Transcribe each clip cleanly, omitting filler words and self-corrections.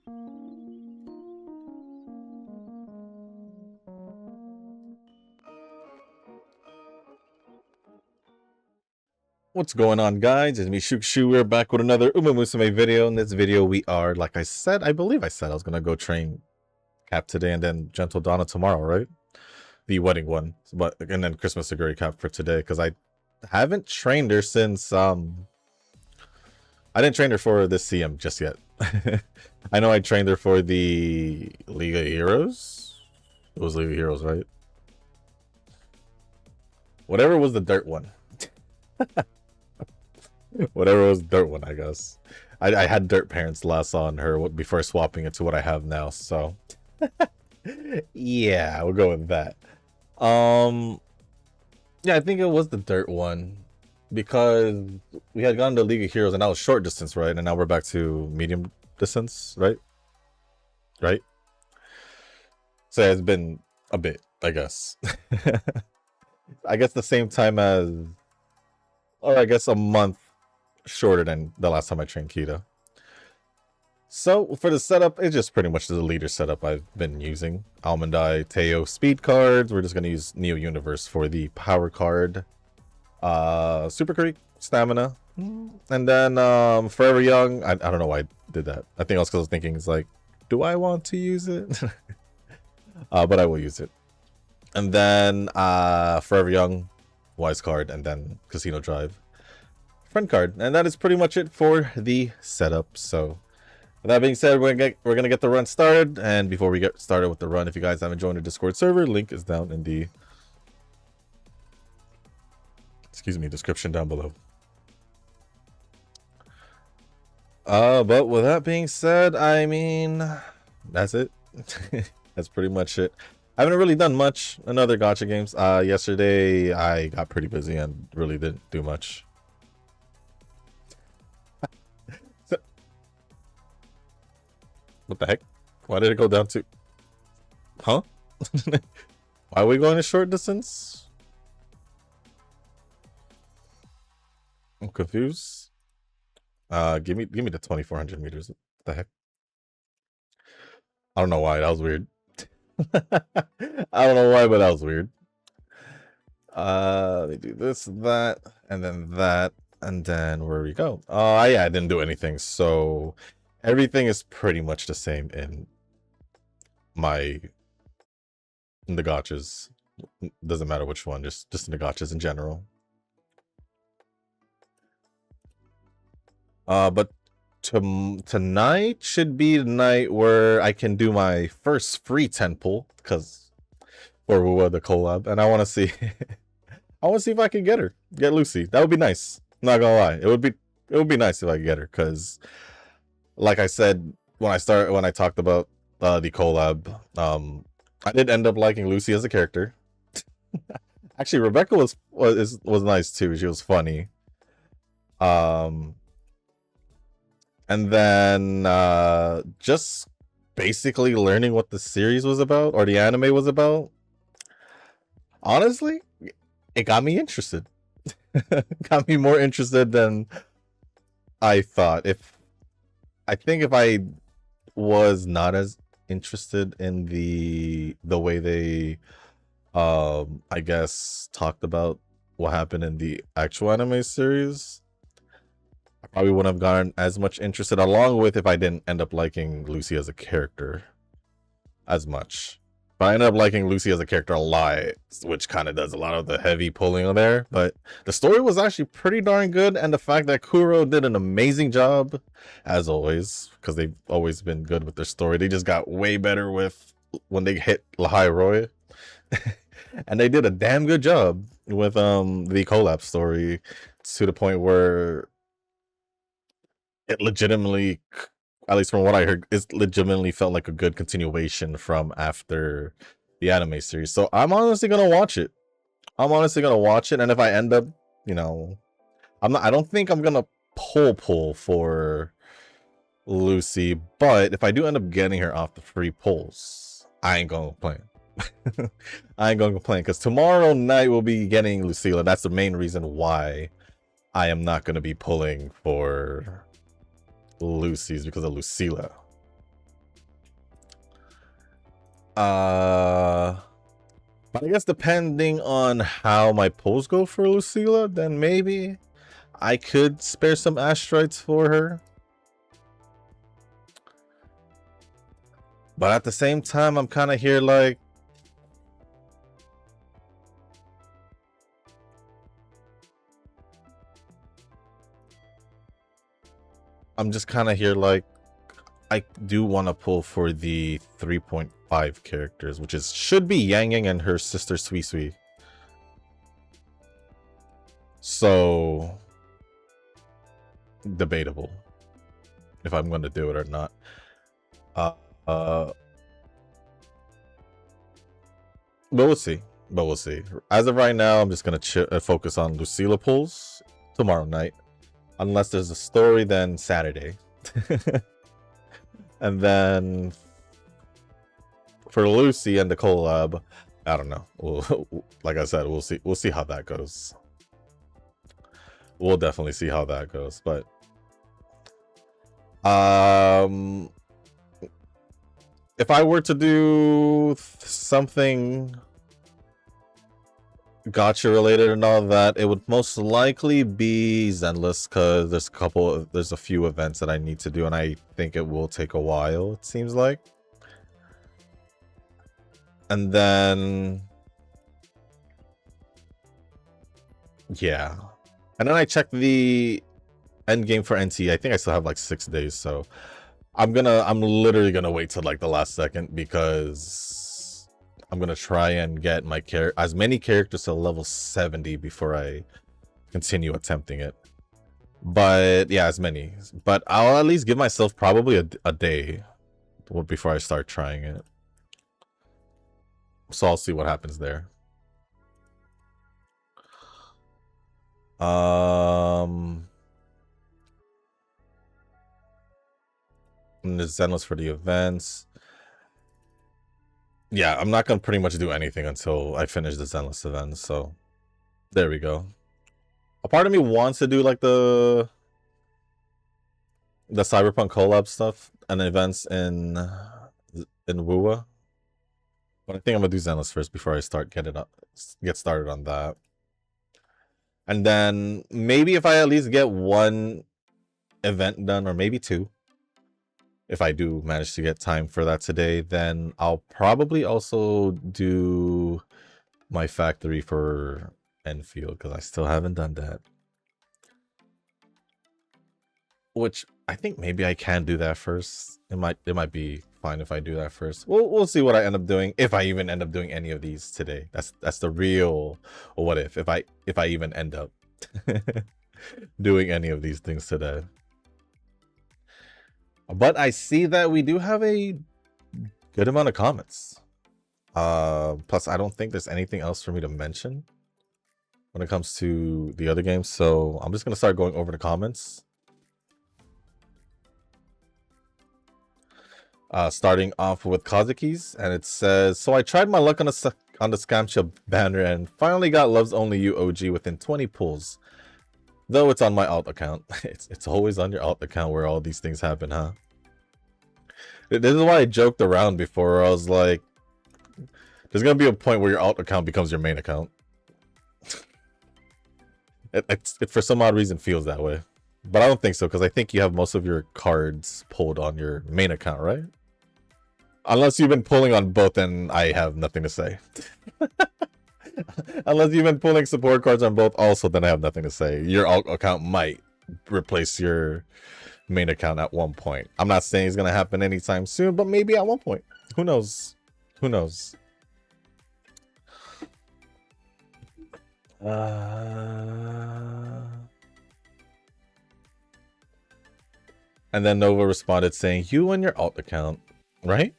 What's going on, guys? It's me, Shu. We're back with another Musume video. In this video, we are, like I said, I believe I said I was gonna go train Cap today and then Gentle Donna tomorrow, right? The wedding one, but and then Christmas Oguri Cap for today, because I haven't trained her since I didn't train her for this CM just yet. I know I trained her for the League of Heroes. It was League of Heroes, right? Whatever was the dirt one. Whatever was dirt one, I guess. I had dirt parents last on her before swapping it to what I have now, so yeah, we'll go with that. Yeah, I think it was the dirt one because we had gone to League of Heroes and that was short distance, right? And now we're back to medium distance, right? So yeah, it's been a bit, I guess. I guess the same time as, or I guess a month shorter than the last time I trained Kita. So for the setup, it's just pretty much the leader setup I've been using. Almond Eye, Teo speed cards. We're just going to use Neo Universe for the power card. Super Creek, stamina. And then Forever Young. I don't know why I did that. I think it was because I was thinking, it's like, do I want to use it? But I will use it. And then Forever Young, Wise card, and then Casino Drive. Friend card, and that is pretty much it for the setup. So with that being said, we're gonna get the run started. And before we get started with the run, if you guys haven't joined the Discord server, link is down in the description down below. But with that being said, I mean, that's it. That's pretty much it. I haven't really done much in other gacha games. Yesterday I got pretty busy and really didn't do much. What the heck? Why did it go down to? Huh? Why are we going a short distance? I'm confused. Give me the 2400 meters. What the heck? I don't know why. That was weird. I don't know why, but that was weird. Let me do this, that, and then where we go? Yeah, I didn't do anything, so everything is pretty much the same in the gachas. Doesn't matter which one, just in the gachas in general. But tonight should be the night where I can do my first free 10 pull, because for the collab, and I want to see I want to see if I can get Lucy. That would be nice. Not gonna lie, it would be nice if I could get her, because like I said when I talked about the collab, I did end up liking Lucy as a character. Actually, Rebecca was nice too. She was funny. And then just basically learning what the series was about, or the anime was about. Honestly, it got me interested. Got me more interested than I thought. I think if I was not as interested in the way they I guess talked about what happened in the actual anime series, I probably wouldn't have gotten as much interested, along with if I didn't end up liking Lucy as a character as much. But I ended up liking Lucy as a character a lot, which kind of does a lot of the heavy pulling on there. But the story was actually pretty darn good, and the fact that Kuro did an amazing job, as always, because they've always been good with their story. They just got way better when they hit Lahai Roy. And they did a damn good job with the collab story, to the point where it legitimately, at least from what I heard, it legitimately felt like a good continuation from after the anime series. So I'm honestly gonna watch it. And if I end up, I don't think I'm gonna pull for Lucy, but if I do end up getting her off the free pulls, I ain't gonna complain. I ain't gonna complain, because tomorrow night we'll be getting Lucilla. That's the main reason why I am not gonna be pulling for Lucy's, because of Lucilla. But I guess depending on how my polls go for Lucilla, then maybe I could spare some asteroids for her. But at the same time, I'm kind of here like, I'm just kind of here like, I do want to pull for the 3.5 characters, which is should be Yang Yang and her sister Sui Sui. So debatable if I'm going to do it or not. But we'll see. But we'll see. As of right now, I'm just going to focus on Lucilla pulls tomorrow night. Unless there's a story, then Saturday. And then for Lucy and the collab, I don't know. Like I said, we'll see. We'll see how that goes. We'll definitely see how that goes. But if I were to do something gotcha related and all that, it would most likely be Zenless, because there's a few events that I need to do, and I think it will take a while, it seems like. And then yeah, and then I checked the end game for NT. I think I still have like 6 days, so I'm literally gonna wait till like the last second, because I'm gonna try and get my as many characters to level 70 before I continue attempting it. But yeah, as many. But I'll at least give myself probably a day before I start trying it. So I'll see what happens there. And there's Zenless for the events. Yeah, I'm not gonna pretty much do anything until I finish the Zenless events, so there we go. A part of me wants to do like the Cyberpunk collab stuff and events in WUA. But I think I'm gonna do Zenless first before I get started on that. And then maybe if I at least get one event done, or maybe 2, if I do manage to get time for that today, then I'll probably also do my factory for Enfield, because I still haven't done that. Which I think maybe I can do that first. It might be fine if I do that first. We'll see what I end up doing, if I even end up doing any of these today. That's the real what if I even end up doing any of these things today. But I see that we do have a good amount of comments. Plus, I don't think there's anything else for me to mention when it comes to the other games. So I'm just going to start going over the comments. Starting off with Kazuki's, and it says, so I tried my luck on the Scamcha banner and finally got Love's Only You OG within 20 pulls. Though it's on my alt account. It's always on your alt account where all these things happen, huh? This is why I joked around before. I was like, there's gonna be a point where your alt account becomes your main account. It for some odd reason feels that way. But I don't think so, because I think you have most of your cards pulled on your main account, right? Unless you've been pulling on both, and I have nothing to say. Unless you've been pulling support cards on both also, then I have nothing to say. Your alt account might replace your main account at one point. I'm not saying it's going to happen anytime soon, but maybe at one point. Who knows? Who knows? And then Nova responded saying, you and your alt account, right?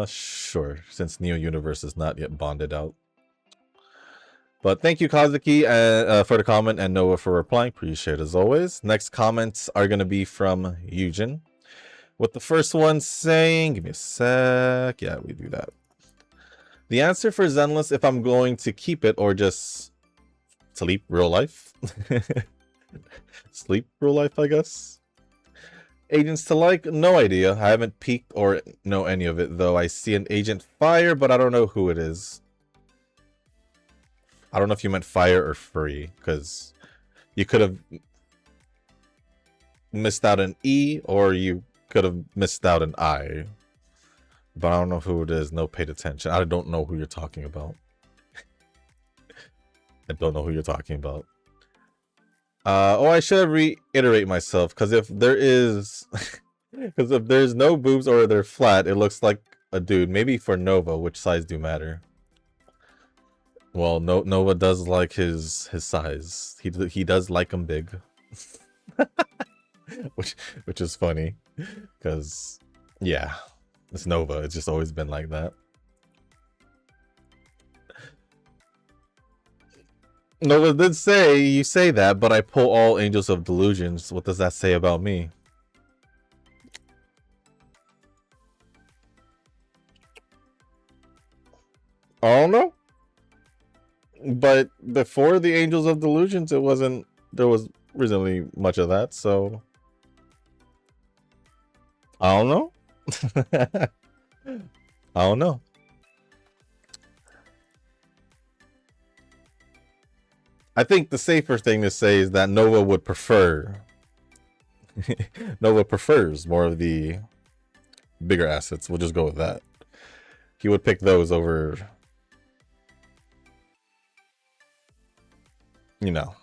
Sure, since Neo Universe is not yet bonded out. But thank you, Kazuki, for the comment, and Noah for replying. Appreciate it as always. Next comments are going to be from Eugen, with the first one saying, give me a sec. Yeah, we do that. The answer for Zenless, if I'm going to keep it or just sleep real life. Sleep real life, I guess. Agents to like? No idea. I haven't peeked or know any of it, though. I see an agent fire, but I don't know who it is. I don't know if you meant fire or free, because you could have missed out an E, or you could have missed out an I. But I don't know who it is. No paid attention. I don't know who you're talking about. I don't know who you're talking about. Oh, I should reiterate myself, because if there is... Because if there's no boobs or they're flat, it looks like a dude. Maybe for Nova, which size do matter? Well, Nova does like his size. He does like him big. which is funny. Because, yeah. It's Nova. It's just always been like that. Nova did say, you say that, but I pull all Angels of Delusions. What does that say about me? I don't know. But before the Angels of Delusions, there was reasonably much of that, so I don't know. I don't know. I think the safer thing to say is that Nova would prefer Nova prefers more of the bigger assets. We'll just go with that. He would pick those over, you know.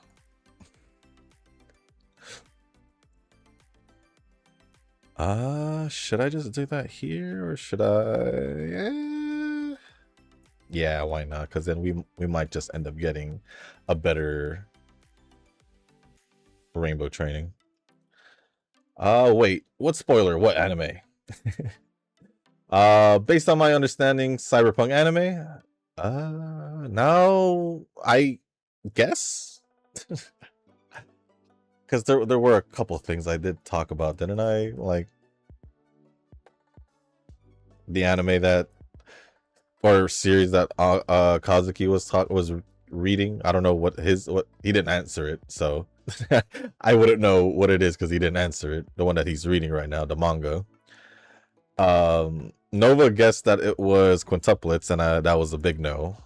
Should I just do that here, or should I? Yeah, why not? Because then we might just end up getting a better rainbow training. Wait, what spoiler? What anime? Based on my understanding, cyberpunk anime. Now I guess. Because there were a couple things I did talk about, didn't I? Like the anime that, or series that Kazuki was reading. I don't know what he didn't answer it, so I wouldn't know what it is because he didn't answer it. The one that he's reading right now, the manga. Nova guessed that it was quintuplets, and that was a big no.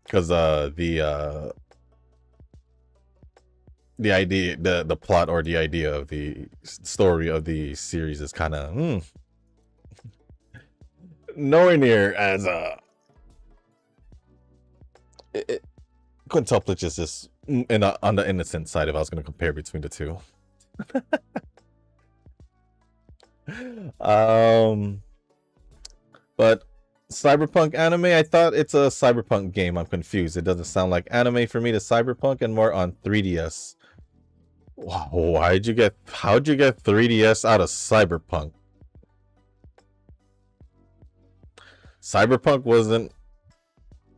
Because the idea, the plot or the idea of the story of the series is kind of nowhere near as quintuplets is just on the innocent side if I was going to compare between the two. But cyberpunk anime, I thought it's a cyberpunk game. I'm confused. It doesn't sound like anime for me to cyberpunk, and more on 3DS. Wow, how'd you get 3DS out of cyberpunk? Cyberpunk wasn't,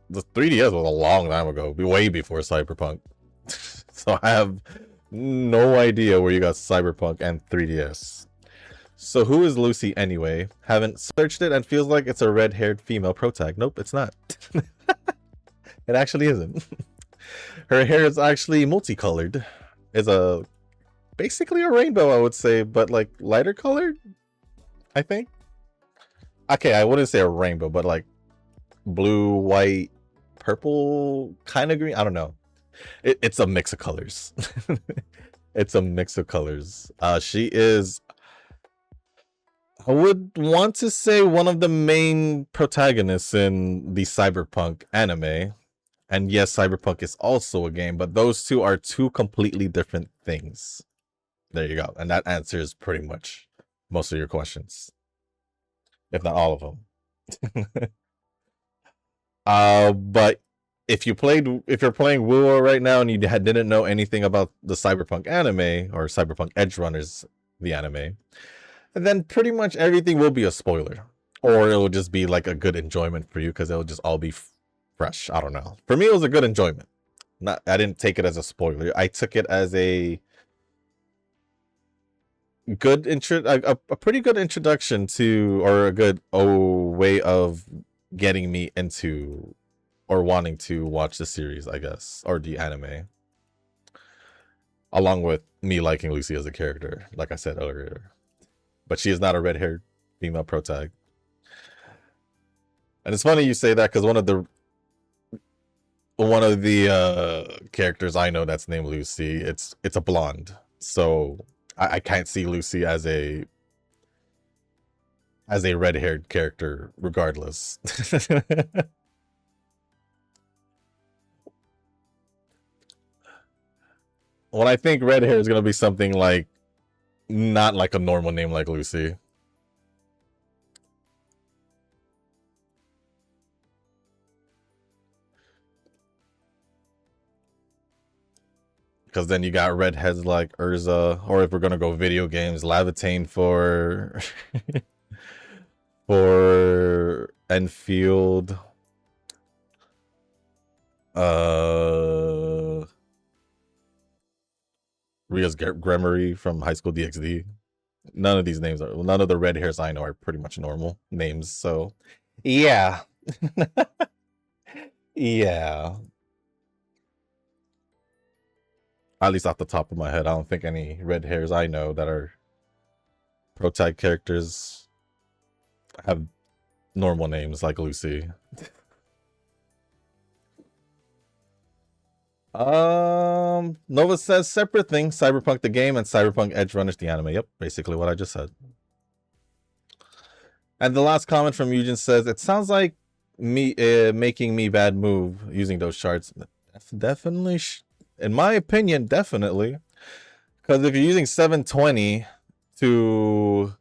the 3DS was a long time ago, way before cyberpunk. So I have no idea where you got cyberpunk and 3DS. So who is Lucy anyway? Haven't searched it and feels like it's a red-haired female protag. Nope, it's not. It actually isn't. Her hair is actually multicolored. It's basically a rainbow, I would say, but like lighter colored, I think. Okay, I wouldn't say a rainbow, but like blue, white, purple, kind of green. I don't know. It's a mix of colors. It's a mix of colors. She is, I would want to say, one of the main protagonists in the cyberpunk anime. And yes, cyberpunk is also a game, but those two are two completely different things. There you go. And that answers pretty much most of your questions, if not all of them. But if you're playing WoW right now and you didn't know anything about the cyberpunk anime or cyberpunk Edge Runners, the anime, then pretty much everything will be a spoiler, or it will just be like a good enjoyment for you because it'll just all be fresh. I don't know. For me, it was a good enjoyment. I didn't take it as a spoiler. I took it as a good a pretty good introduction to, or a good way of getting me into or wanting to watch the series, I guess, or the anime. along with me liking Lucy as a character, like I said earlier. But she is not a red-haired female protag. And it's funny you say that because one of the characters I know that's named Lucy, it's a blonde. So I can't see Lucy as a red-haired character regardless. Well, I think red hair is gonna be something like not like a normal name like Lucy. Because then you got redheads like Urza, or if we're gonna go video games, Lavitane for for Enfield. Ria's Gremory from High School DxD. None of these names are, none of the red hairs I know are pretty much normal names. So, yeah. Yeah. At least off the top of my head, I don't think any red hairs I know that are protag characters have normal names like Lucy. Nova says separate thing, Cyberpunk the game and Cyberpunk Edge Runners the anime. Yep, basically what I just said. And the last comment from Eugen says, it sounds like me making me bad move using those charts. Definitely, in my opinion, definitely. Because if you're using 720 to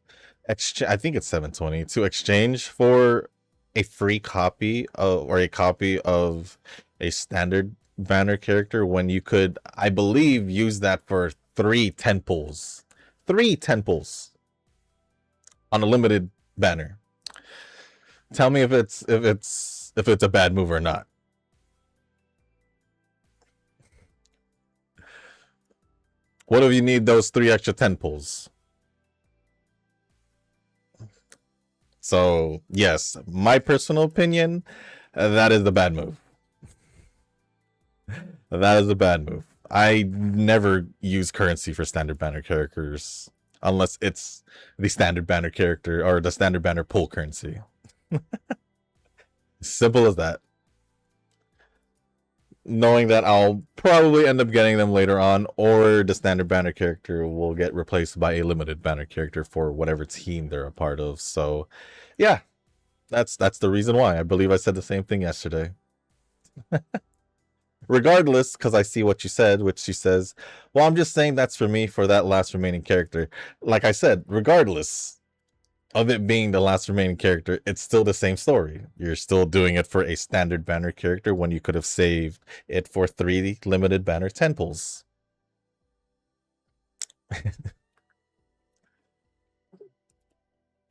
exchange, I think it's 720 to exchange for a free copy or a copy of a standard banner character, when you could, I believe, use that for 3 10 pulls. 3 10 pulls on a limited banner. Tell me if it's a bad move or not. What if you need those 3 extra 10 pulls? So, yes, my personal opinion, that is the bad move. That is a bad move. I never use currency for standard banner characters unless it's the standard banner character or the standard banner pull currency. Simple as that. Knowing that I'll probably end up getting them later on, or the standard banner character will get replaced by a limited banner character for whatever team they're a part of. So, yeah, that's the reason why. I believe I said the same thing yesterday. Regardless, because I see what you said, which she says, well, I'm just saying that's for me for that last remaining character. Like I said, regardless of it being the last remaining character, it's still the same story. You're still doing it for a standard banner character when you could have saved it for 3 limited banner 10 pulls.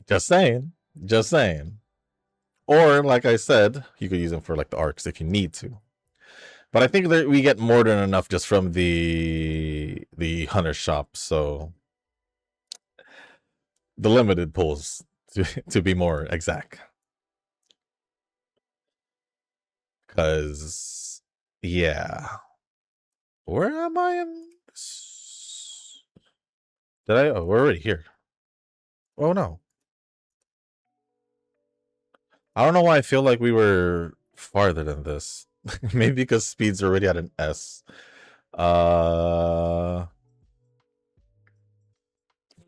Just saying. Just saying. Or, like I said, you could use them for like the arcs if you need to. But I think that we get more than enough just from the hunter shop, so the limited pulls to be more exact. Cause yeah. Where am I in this? Did I we're already here. Oh no. I don't know why I feel like we were farther than this. Maybe because speed's already at an S.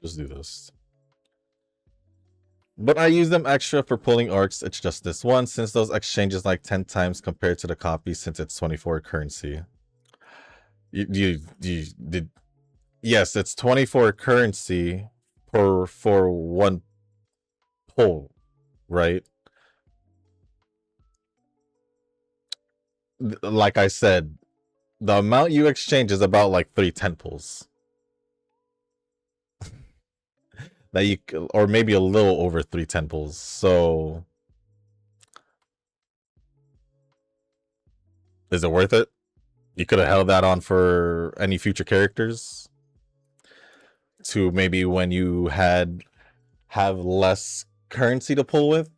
Just do this. But I use them extra for pulling arcs. It's just this one, since those exchanges like 10 times compared to the copy, since it's 24 currency. You did. Yes, it's 24 currency for one pull, right? Like I said, the amount you exchange is about like 3 10 pulls. That you, or maybe a little over 3 10 pulls. So is it worth it? You could have held that on for any future characters to maybe when you have less currency to pull with.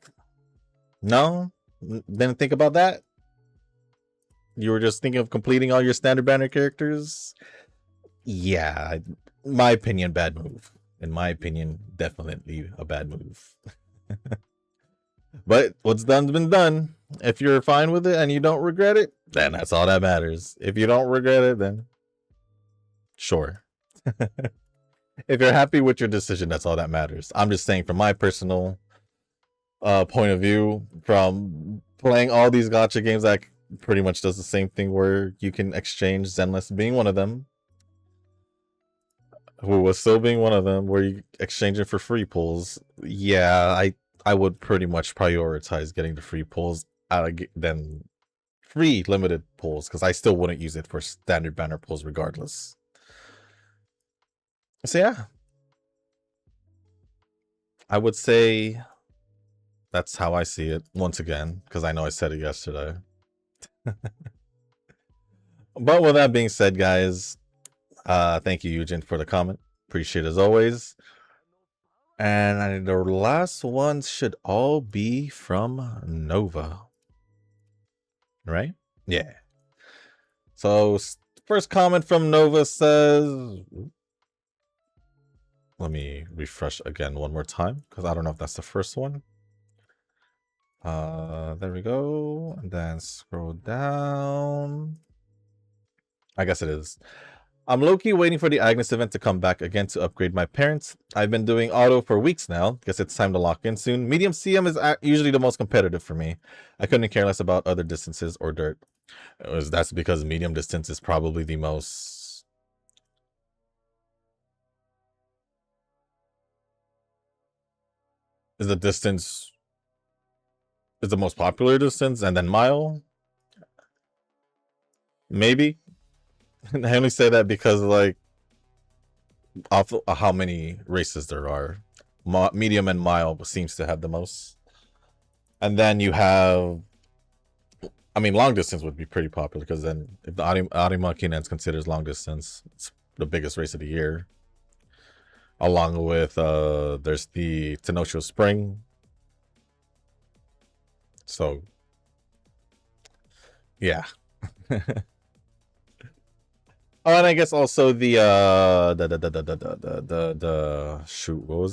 No, didn't think about that. You were just thinking of completing all your standard banner characters. Yeah, my opinion, bad move. In my opinion, definitely a bad move. But what's done's been done. If you're fine with it and you don't regret it, then that's all that matters. If you don't regret it, then sure. If you're happy with your decision, that's all that matters. I'm just saying from my personal point of view, from playing all these gacha games that pretty much does the same thing where you can exchange, Zenless being one of them, who was still being one of them, where you exchange it for free pulls. Yeah, I would pretty much prioritize getting the free pulls than free limited pulls, because I still wouldn't use it for standard banner pulls regardless. So yeah, I would say that's how I see it once again, because I know I said it yesterday. But with that being said, guys, thank you, Eugen, for the comment. Appreciate it as always. And the last ones should all be from Nova. Right? Yeah. So, first comment from Nova says... Let me refresh again one more time, because I don't know if that's the first one. There we go. And then scroll down. I guess it is. I'm low-key waiting for the Agnes event to come back again to upgrade my parents. I've been doing auto for weeks now. Guess it's time to lock in soon. Medium CM is usually the most competitive for me. I couldn't care less about other distances or dirt. That's because medium distance is probably the most... Is the distance... Is the most popular distance, and then mile? Maybe. I only say that because, like, off how many races there are, medium and mile seems to have the most. And then you have, I mean, long distance would be pretty popular, because then if the Arima Kinen's considers long distance, it's the biggest race of the year. Along with, there's the Tenocho Spring. So, yeah. Oh, and I guess also the shoot, what was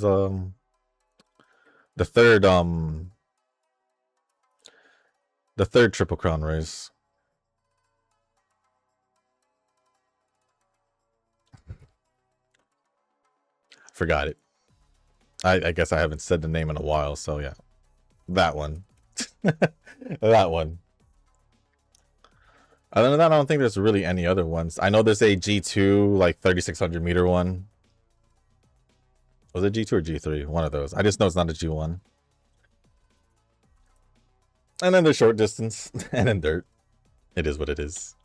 the third Triple Crown race. Forgot it. I guess I haven't said the name in a while, so yeah. That one. That one. Other than that, I don't think there's really any other ones. I know there's a G2, like 3,600 meter one. Was it G2 or G3? One of those. I just know it's not a G1. And then there's short distance. And then dirt. It is what it is.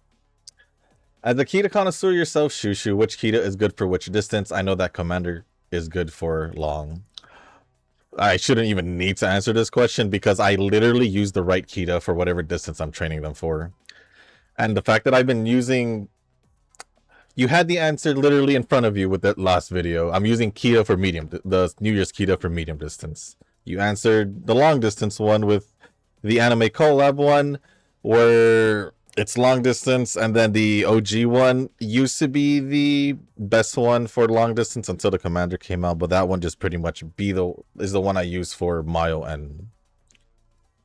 As a Kita connoisseur yourself, Shushu, which Kita is good for which distance? I know that Commander is good for long. I shouldn't even need to answer this question, because I literally use the right Kita for whatever distance I'm training them for. And the fact that I've been using... You had the answer literally in front of you with that last video. I'm using Kita for medium, the New Year's Kita for medium distance. You answered the long distance one with the anime collab one, where it's long distance, and then the OG one used to be the best one for long distance until the Commander came out, but that one just pretty much is the one I use for mile and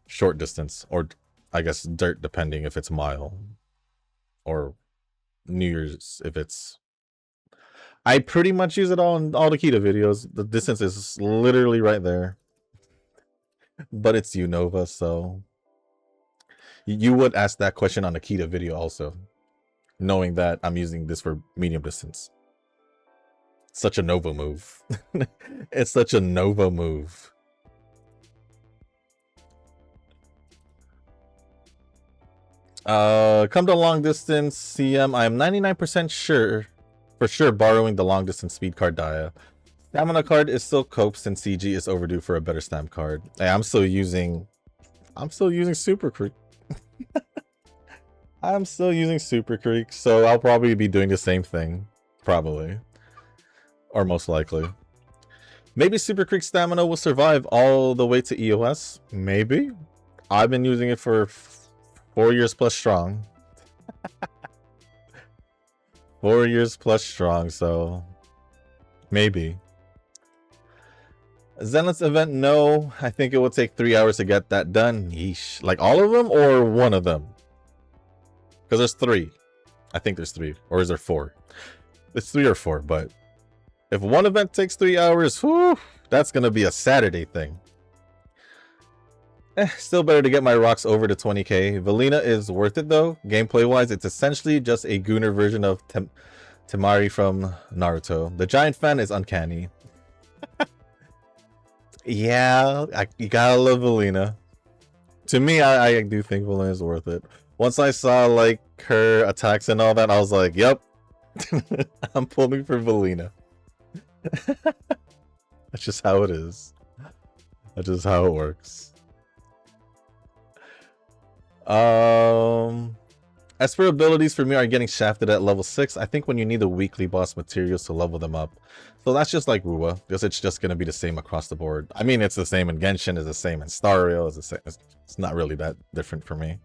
short distance, or I guess dirt, depending if it's mile. Or New Year's if it's... I pretty much use it all in all the Kita videos. The distance is literally right there. But it's Unova, so... You would ask that question on a Kita video also, knowing that I'm using this for medium distance. Such a Nova move. It's such a Nova move. Come to long distance CM. I am 99% sure, for sure, borrowing the long distance speed card Dia. Stamina card is still cope since CG is overdue for a better stamp card. Hey, I'm still using Super Creek. I'm still using Super Creek, so I'll probably be doing the same thing. Probably. Or most likely. Maybe Super Creek stamina will survive all the way to EOS. Maybe. I've been using it for 4 years plus strong. 4 years plus strong, so maybe. Zenless event, no. I think it will take 3 hours to get that done. Yeesh. Like all of them or one of them? Because there's 3. I think there's 3. Or is there 4? It's 3 or 4, but if one event takes 3 hours, whew, that's going to be a Saturday thing. Still better to get my rocks over to 20k. Valina is worth it though. Gameplay wise, it's essentially just a Gunner version of Temari from Naruto. The giant fan is uncanny. Yeah, you gotta love Valina. To me, I do think Valina is worth it. Once I saw like her attacks and all that, I was like, yep. I'm pulling for Valina. That's just how it is. That's just how it works. As for abilities, for me are getting shafted at level 6. I think when you need the weekly boss materials to level them up. So that's just like Rua. It's just going to be the same across the board. I mean, it's the same in Genshin, it's the same in Star Rail, it's the same. It's not really that different for me.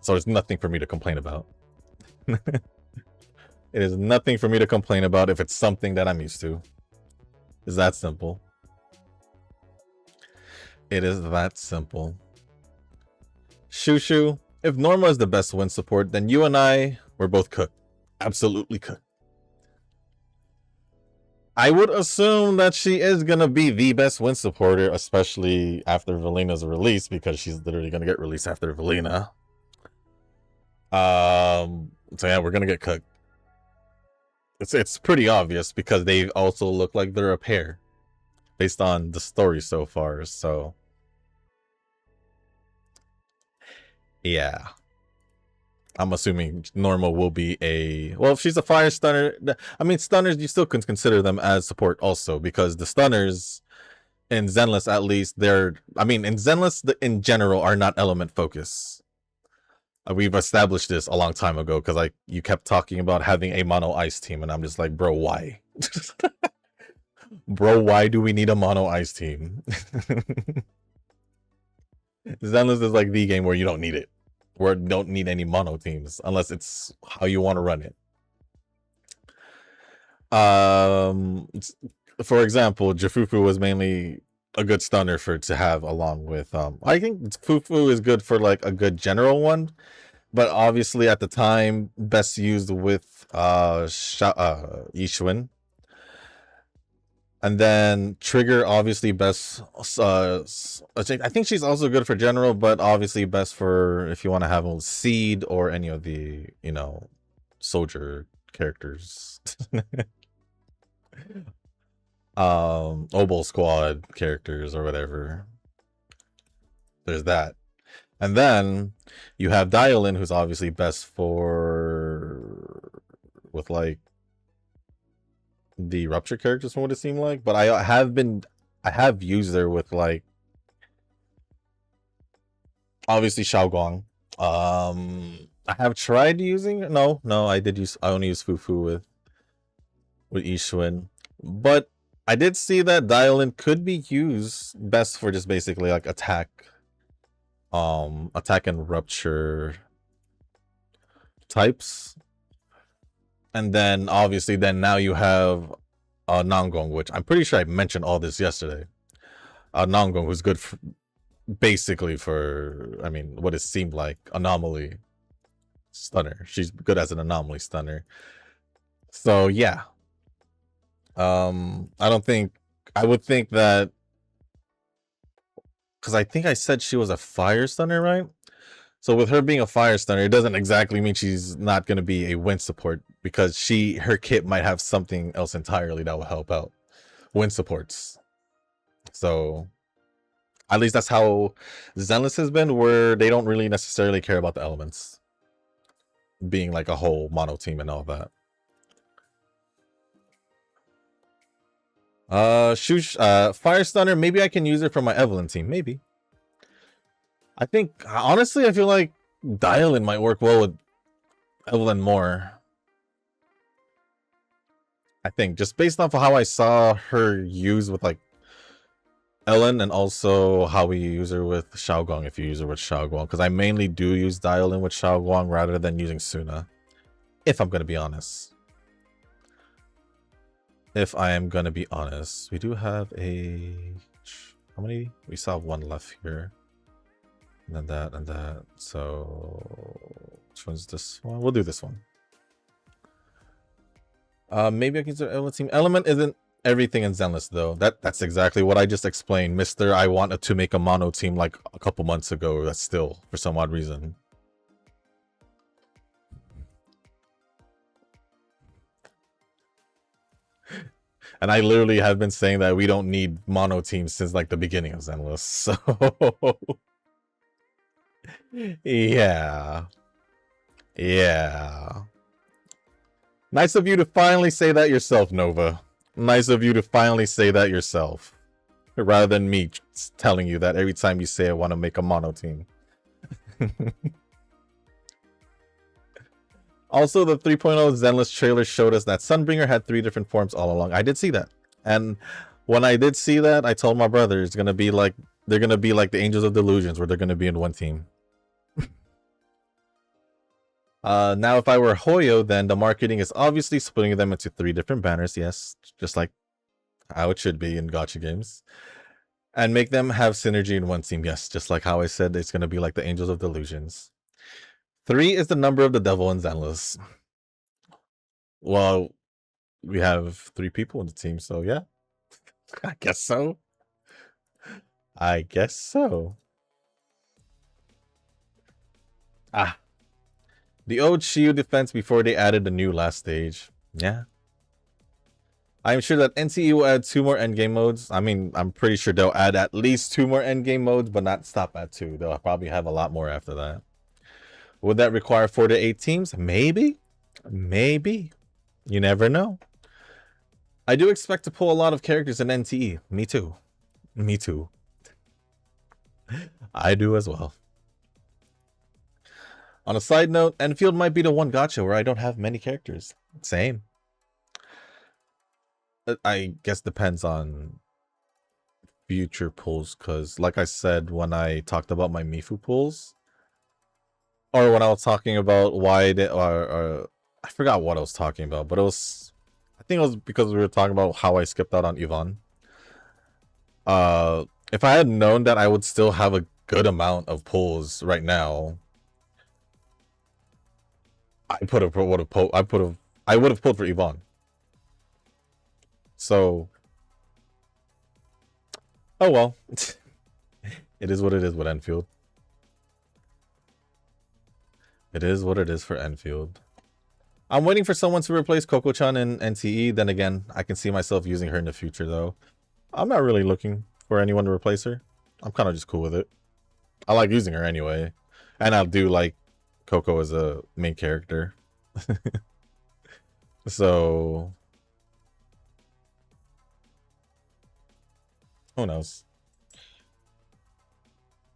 So there's nothing for me to complain about. It is nothing for me to complain about if it's something that I'm used to. It's that simple. It is that simple. Shushu, if Norma is the best win support, then you and I were both cooked. Absolutely cooked. I would assume that she is going to be the best win supporter, especially after Valina's release, because she's literally going to get released after Valina. So yeah, we're going to get cooked. It's pretty obvious because they also look like they're a pair based on the story so far, so yeah. I'm assuming Norma will be a... Well, if she's a fire stunner... I mean, stunners, you still can consider them as support also, because the stunners in Zenless, at least, they're... I mean, in Zenless, in general, are not element focus. We've established this a long time ago, because you kept talking about having a mono ice team, and I'm just like, bro, why? Bro, why do we need a mono ice team? Zenless is like the game where you don't need it. Where you don't need any mono teams unless it's how you want to run it. For example, Jafufu was mainly a good stunner to have along with I think Fufu is good for like a good general one, but obviously at the time best used with Yishun. And then Trigger, obviously best. I think she's also good for general, but obviously best for if you want to have a Seed or any of the, you know, soldier characters. Obol Squad characters or whatever. There's that. And then you have Dialin, who's obviously best for with like the rupture characters from what it seemed like, but I have used her with like obviously Xiaoguang. I have tried using I only use Fufu with Yishun, but I did see that Dialin could be used best for just basically like attack and rupture types. And then obviously now you have Nangong, which I'm pretty sure I mentioned all this yesterday. Nangong, who's good for, basically for, I mean, what it seemed like anomaly stunner. She's good as an anomaly stunner. So yeah. I would think that, because I think I said she was a fire stunner, right? So with her being a fire stunner, it doesn't exactly mean she's not going to be a wind support, because her kit might have something else entirely that will help out wind supports. So at least that's how Zenless has been, where they don't really necessarily care about the elements being like a whole mono team and all that. Fire stunner, maybe I can use it for my Evelyn team, maybe. I think, honestly, I feel like Dialin might work well with Evelyn more. I think, just based off of how I saw her use with, like, Ellen, and also how we use her with Xiaoguang, if you use her with Xiaoguang. Because I mainly do use Dialin with Xiaoguang rather than using Suna. If I'm gonna be honest. If I am gonna be honest, we do have a... How many? We still have one left here. And then that and that. So which one's this one? We'll do this one. Maybe I can consider Element Team. Element isn't everything in Zenless though. That's exactly what I just explained. Mr. I wanted to make a mono team like a couple months ago. That's still for some odd reason. And I literally have been saying that we don't need mono teams since like the beginning of Zenless. So yeah. Yeah. Nice of you to finally say that yourself, Nova. Nice of you to finally say that yourself. Rather than me telling you that every time you say I want to make a mono team. Also, the 3.0 Zenless trailer showed us that Sunbringer had 3 different forms all along. I did see that. And when I did see that, I told my brother it's gonna be like they're gonna be like the Angels of Delusions, where they're gonna be in one team. Now if I were Hoyo, then the marketing is obviously splitting them into 3 different banners, yes, just like how it should be in gacha games. And make them have synergy in one team, yes, just like how I said it's gonna be like the Angels of Delusions. 3 is the number of the devil in Zenless. Well, we have 3 people in the team, so yeah. I guess so. I guess so. Ah. The old shield defense before they added the new last stage. Yeah. I'm sure that NCE will add 2 more endgame modes. I mean, I'm pretty sure they'll add at least 2 more endgame modes, but not stop at 2. They'll probably have a lot more after that. Would that require 4 to 8 teams? Maybe. Maybe. You never know. I do expect to pull a lot of characters in NTE. Me too. Me too. I do as well. On a side note, Enfield might be the one gacha where I don't have many characters. Same. I guess depends on future pulls, because like I said when I talked about my Mifu pulls, or when I was talking about why they or I forgot what I was talking about, but I think it was because we were talking about how I skipped out on Yvonne. If I had known that I would still have a good amount of pulls right now, I would have pulled for Yvonne. So, oh well. It is what it is with Enfield. It is what it is for Enfield. I'm waiting for someone to replace Coco-chan in NTE. Then again, I can see myself using her in the future, though. I'm not really looking for anyone to replace her. I'm kind of just cool with it. I like using her anyway. And I do like Coco as a main character. So, who knows?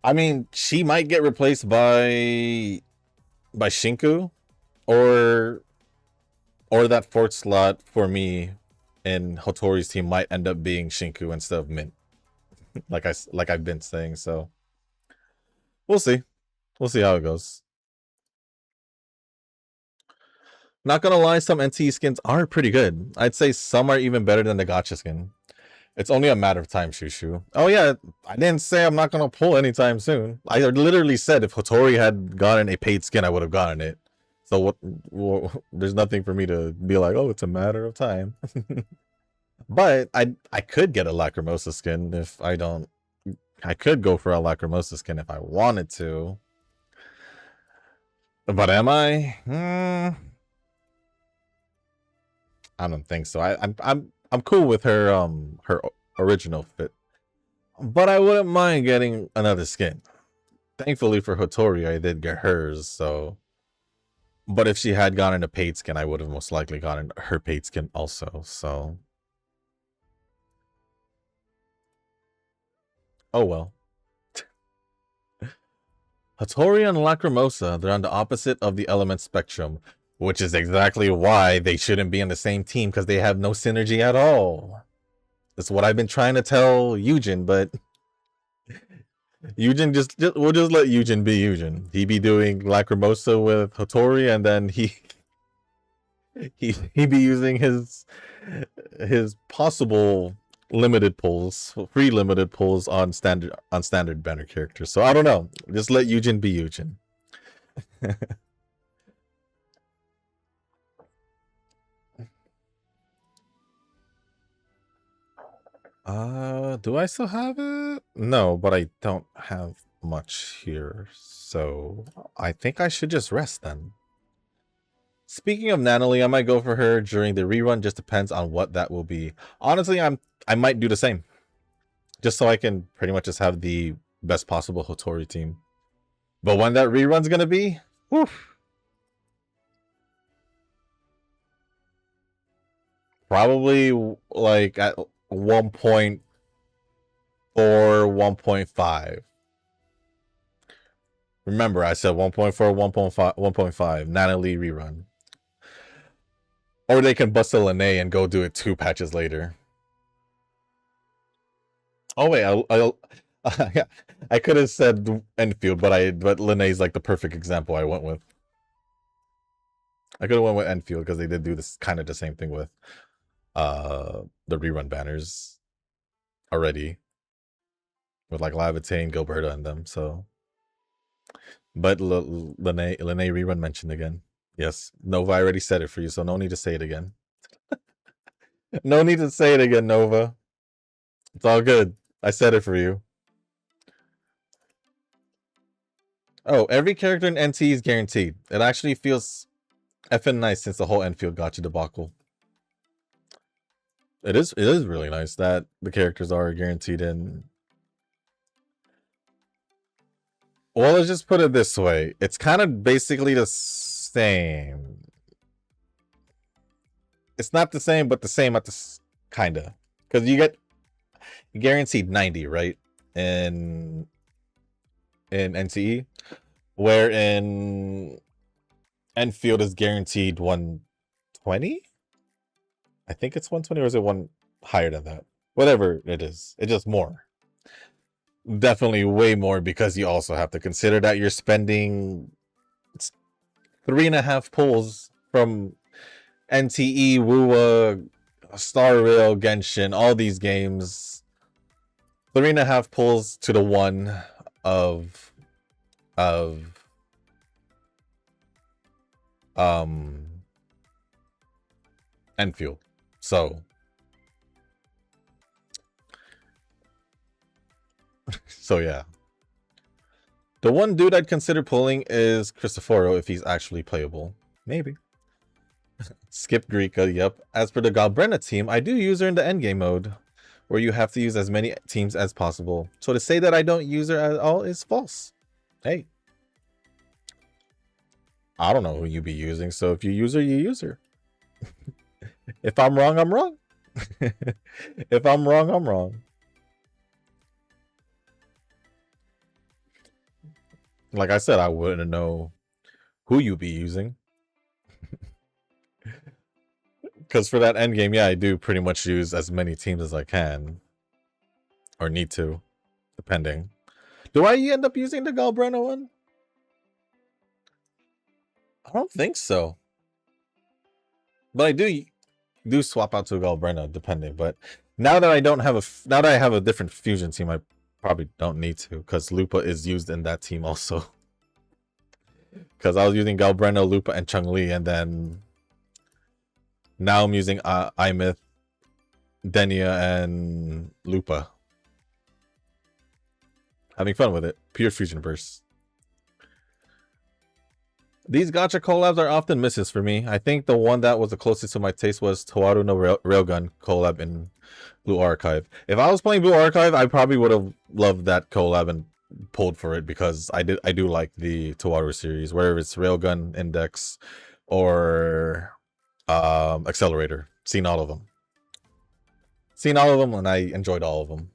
I mean, she might get replaced by Shinku, or that 4th slot for me in Hotori's team might end up being Shinku instead of Mint. like I've been saying, so we'll see. We'll see how it goes. Not gonna lie, some NT skins are pretty good. I'd say some are even better than the gacha skin. It's only a matter of time, Shushu. Oh yeah, I didn't say I'm not gonna pull anytime soon. I literally said if Hotori had gotten a paid skin, I would have gotten it. So what there's nothing for me to be like, oh, it's a matter of time. But I could get a Lacrimosa skin if I don't. I could go for a Lacrimosa skin if I wanted to. But am I? I don't think so. I'm cool with her her original fit. But I wouldn't mind getting another skin. Thankfully for Hotori, I did get hers, so. But if she had gotten a paid skin, I would have most likely gotten her paid skin also, so. Oh well. Hattori and Lacrimosa, they're on the opposite of the element spectrum, which is exactly why they shouldn't be in the same team, because they have no synergy at all. That's what I've been trying to tell Eugen, but Eugen we'll just let Eugen be Eugen. He be doing Lacrimosa with Hattori, and then he He be using his possible limited pulls, free limited pulls on standard banner characters. So I don't know. Just let Eugen be Eugen. Do I still have it? No, but I don't have much here. So I think I should just rest then. Speaking of Natalie, I might go for her during the rerun. Just depends on what that will be. Honestly, I might do the same. Just so I can pretty much just have the best possible Hotori team. But when that rerun's gonna be, whew, probably like at 1.4, 1.5. Remember, I said 1.4, 1.5, 1.5. Natalie rerun. Or they can bust a Lene and go do it 2 patches later. Oh wait, I could have said Enfield, but Lene's like the perfect example I went with. I could have went with Enfield because they did do this kind of the same thing with the rerun banners already. With like Lavitain, Gilberta and them, so. But Lene rerun mentioned again. Yes, Nova, I already said it for you, so no need to say it again. No need to say it again, Nova. It's all good. I said it for you. Oh, every character in NT is guaranteed. It actually feels effing nice since the whole Enfield gotcha debacle. It is really nice that the characters are guaranteed in. Well, let's just put it this way. It's kind of basically the same. It's not the same, but the same at the kinda. Because you get guaranteed 90, right? In NTE. Where in Enfield is guaranteed 120? I think it's 120, or is it one higher than that? Whatever it is. It's just more. Definitely way more, because you also have to consider that you're spending 3.5 pulls from NTE, WUA, Star Rail, Genshin, all these games. 3.5 pulls to the 1 of Enfield. So yeah. The one dude I'd consider pulling is Cristoforo if he's actually playable. Maybe. Skip Greeka, yep. As for the Galbrena team, I do use her in the endgame mode, where you have to use as many teams as possible. So to say that I don't use her at all is false. Hey. I don't know who you be using, so if you use her, you use her. If I'm wrong, I'm wrong. If I'm wrong, I'm wrong. Like I said, I wouldn't know who you be using. Because for that endgame, yeah, I do pretty much use as many teams as I can. Or need to, depending. Do I end up using the Galbrena one? I don't think so. But I do swap out to Galbrena, depending. But now that I don't have now that I have a different fusion team, I probably don't need to, because Lupa is used in that team also. Because I was using Galbrena, Lupa, and Chun-Li, and then now I'm using Imyth, Denia, and Lupa. Having fun with it. Pure fusion burst. These gacha collabs are often misses for me. I think the one that was the closest to my taste was Towaru no Railgun collab in Blue Archive. If I was playing Blue Archive, I probably would have loved that collab and pulled for it, because I do like the Towaru series, whether it's Railgun, Index, or Accelerator. Seen all of them. And I enjoyed all of them.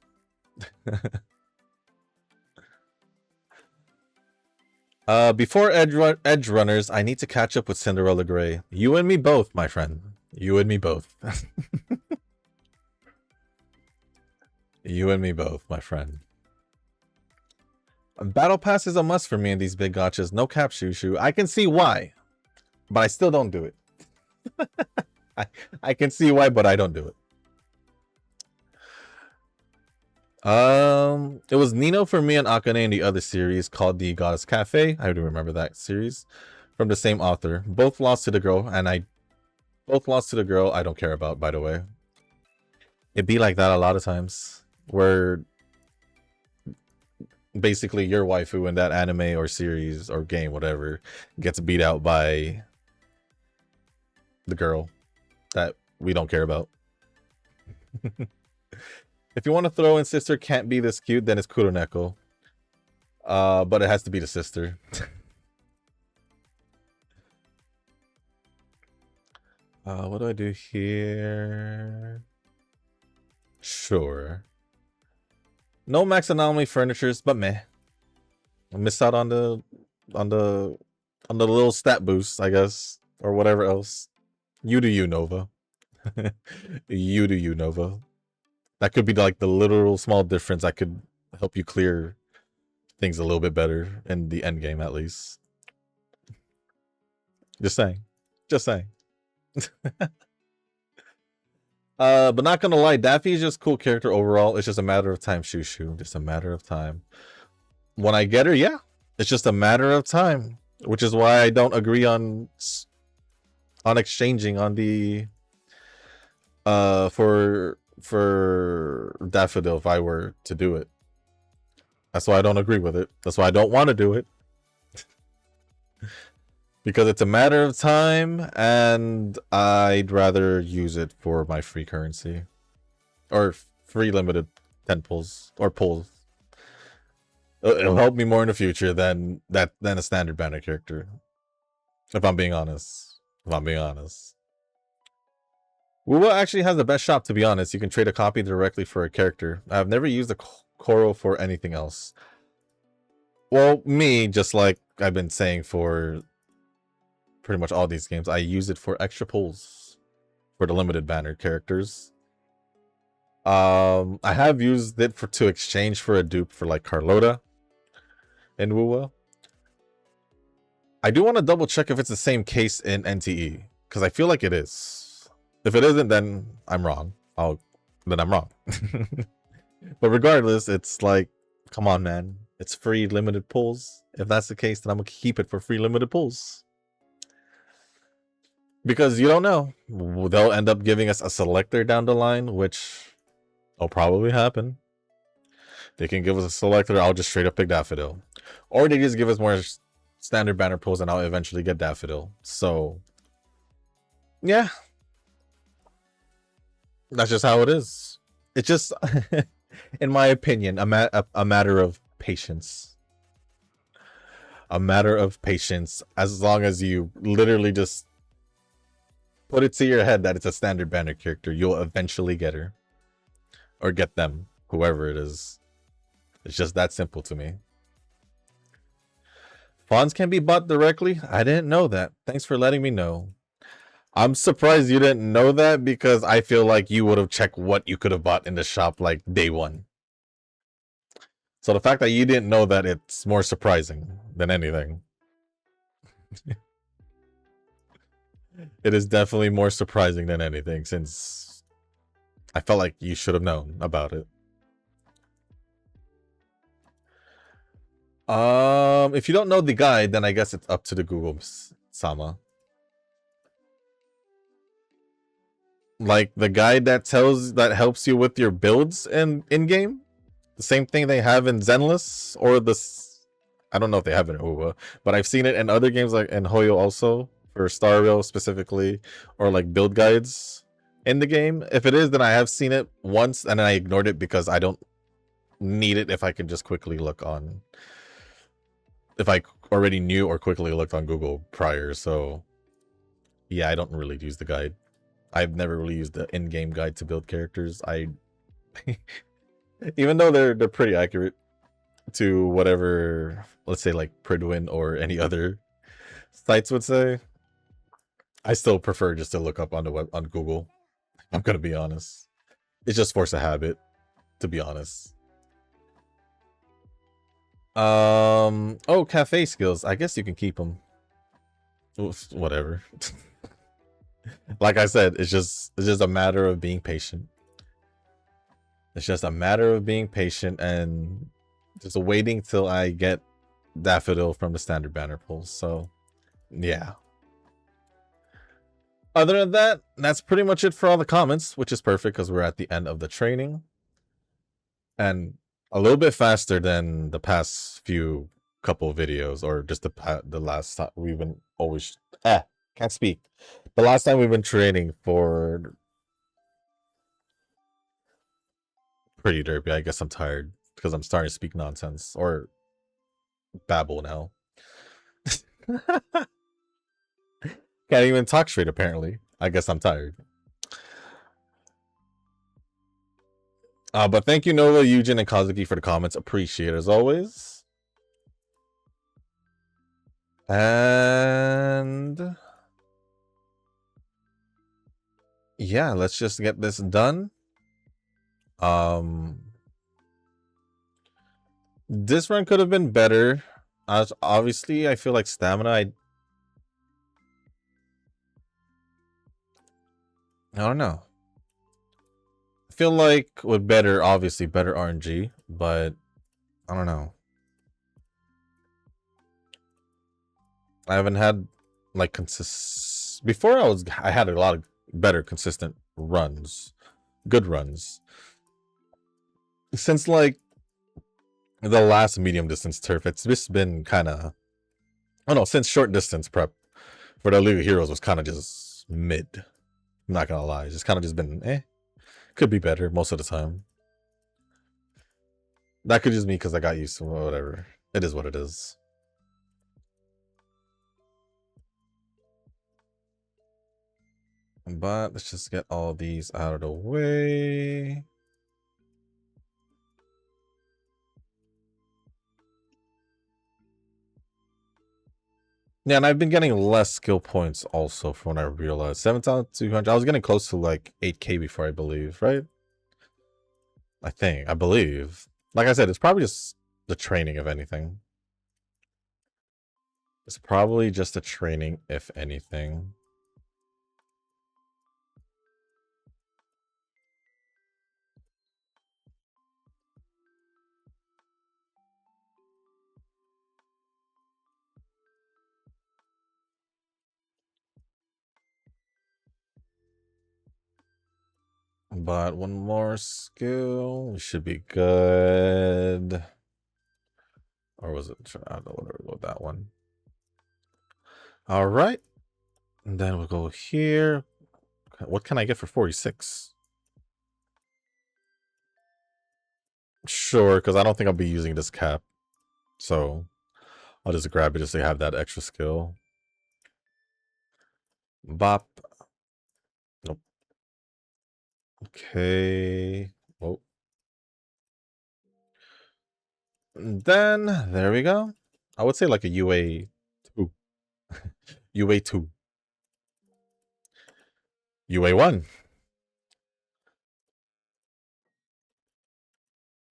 Before Edge Runners, I need to catch up with Cinderella Grey. You and me both, my friend. You and me both. You and me both, my friend. Battle Pass is a must for me in these big gachas. No cap, Shushu. I can see why, but I still don't do it. I can see why, but I don't do it. It was Nino for me and Akane in the other series called the Goddess Cafe. I do remember that series from the same author. Both lost to the girl, and I don't care about, by the way. It'd be like that a lot of times, where basically your waifu in that anime or series or game, whatever, gets beat out by the girl that we don't care about. If you want to throw in sister can't be this cute, then it's Kuroneko. But it has to be the sister. What do I do here? Sure. No max anomaly furnitures, but meh. I missed out on the little stat boost, I guess, or whatever else. You do you, Nova. You do you, Nova. That could be like the literal small difference that could help you clear things a little bit better in the end game, at least. Just saying. Just saying. But not gonna lie, Daffy is just a cool character overall. It's just a matter of time, Shushu. Just a matter of time. When I get her, yeah. It's just a matter of time. Which is why I don't agree on exchanging on the for Daffodil if I were to do it. That's why I don't agree with it. That's why I don't want to do it. Because it's a matter of time, and I'd rather use it for my free currency. Or free limited 10 pulls. Or pulls. It'll help me more in the future than a standard banner character. If I'm being honest. Wuwa actually has the best shop, to be honest. You can trade a copy directly for a character. I've never used a Koro for anything else. Well, me, just like I've been saying for pretty much all these games, I use it for extra pulls for the limited banner characters. I have used it to exchange for a dupe for like Carlota in Wuwa. I do want to double check if it's the same case in NTE, because I feel like it is. If it isn't, then I'm wrong. Then I'm wrong. But regardless, it's like, come on, man. It's free limited pulls. If that's the case, then I'm gonna keep it for free limited pulls. Because you don't know. They'll end up giving us a selector down the line, which will probably happen. They can give us a selector, I'll just straight up pick Daffodil. Or they just give us more standard banner pulls and I'll eventually get Daffodil. So, yeah. That's just how it is. It's just, in my opinion, a matter of patience. A matter of patience. As long as you literally just put it to your head that it's a standard banner character, you'll eventually get her. Or get them. Whoever it is. It's just that simple to me. Fawns can be bought directly? I didn't know that. Thanks for letting me know. I'm surprised you didn't know that, because I feel like you would have checked what you could have bought in the shop like day one. So the fact that you didn't know that, it's more surprising than anything. It is definitely more surprising than anything, since I felt like you should have known about it. If you don't know the guide, then I guess it's up to the Google-sama. Like the guide that helps you with your builds in game, the same thing they have in Zenless, or I don't know if they have it in Uwa, but I've seen it in other games like in Hoyo also, for Star Rail specifically, or like build guides in the game. If it is, then I have seen it once and I ignored it because I don't need it if I can just quickly look on, if I already knew or quickly looked on Google prior. So yeah, I don't really use the guide. I've never really used the in-game guide to build characters. Even though they're pretty accurate to whatever, let's say like Pridwin or any other sites would say, I still prefer just to look up on Google. I'm gonna be honest. It's just force of habit, to be honest. Oh, cafe skills. I guess you can keep them. Oof, whatever. Like I said, it's just a matter of being patient. It's just a matter of being patient and just waiting till I get Daffodil from the standard banner pulls. So, yeah. Other than that, that's pretty much it for all the comments, which is perfect because we're at the end of the training. And a little bit faster than the past few couple videos, or just the last time we've been always can't speak. The last time we've been training for pretty derpy. I guess I'm tired because I'm starting to speak nonsense or babble now. Can't even talk straight apparently. I guess I'm tired. But thank you, Nova, Eugen, and Kazuki for the comments. Appreciate it as always. And yeah, let's just get this done. This run could have been better. Obviously, I feel like stamina. I don't know. I feel like with better, obviously better RNG, but I don't know. I haven't had like before. I had a lot of better consistent runs, good runs. Since like the last medium distance turf, it's just been kind of, I don't know, since short distance prep for the League of Heroes was kind of just mid. I'm not gonna lie, it's just kind of just been could be better most of the time. That could just be because I got used to whatever. It is what it is. But let's just get all these out of the way. Yeah, and I've been getting less skill points also from what I realized. 7,200. I was getting close to like 8K before, I believe, right? I believe. Like I said, it's probably just the training, if anything. It's probably just the training, if anything. But one more skill, we should be good. Or was it? I don't know what to go with that one. All right. And then we'll go here. What can I get for 46? Sure, because I don't think I'll be using this cap. So I'll just grab it just to have that extra skill. Bop. Nope. Okay. Oh. And then there we go. I would say like a UA 2. UA 2. UA 1.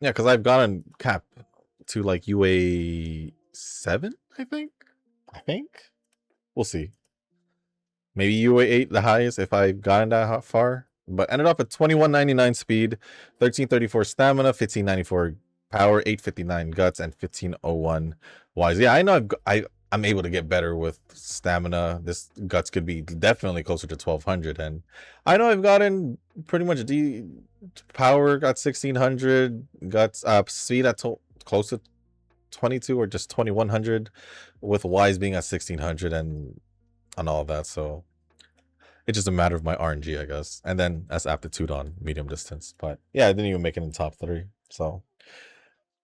Yeah, because I've gotten cap to like UA 7, I think. We'll see. Maybe UA 8, the highest, if I've gotten that far. But ended up at 2199 speed, 1334 stamina, 1594 power, 859 guts, and 1501 wise. Yeah, I know I'm able to get better with stamina. This guts could be definitely closer to 1200. And I know I've gotten pretty much power, got 1600, guts, speed at close to 22 or just 2100, with wise being at 1600 and all of that. So it's just a matter of my RNG, I guess, and then as aptitude on medium distance. But yeah, I didn't even make it in top 3. So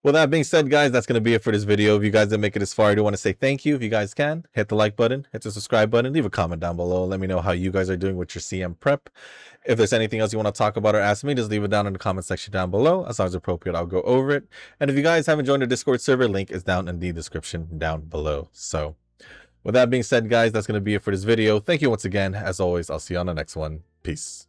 with that being said, guys, that's going to be it for this video. If you guys didn't make it this far, I do want to say thank you. If you guys can, hit the like button, hit the subscribe button, leave a comment down below. Let me know how you guys are doing with your CM prep. If there's anything else you want to talk about or ask me, just leave it down in the comment section down below. As long as appropriate, I'll go over it. And if you guys haven't joined the Discord server, link is down in the description down below. So with that being said, guys, that's going to be it for this video. Thank you once again. As always, I'll see you on the next one. Peace.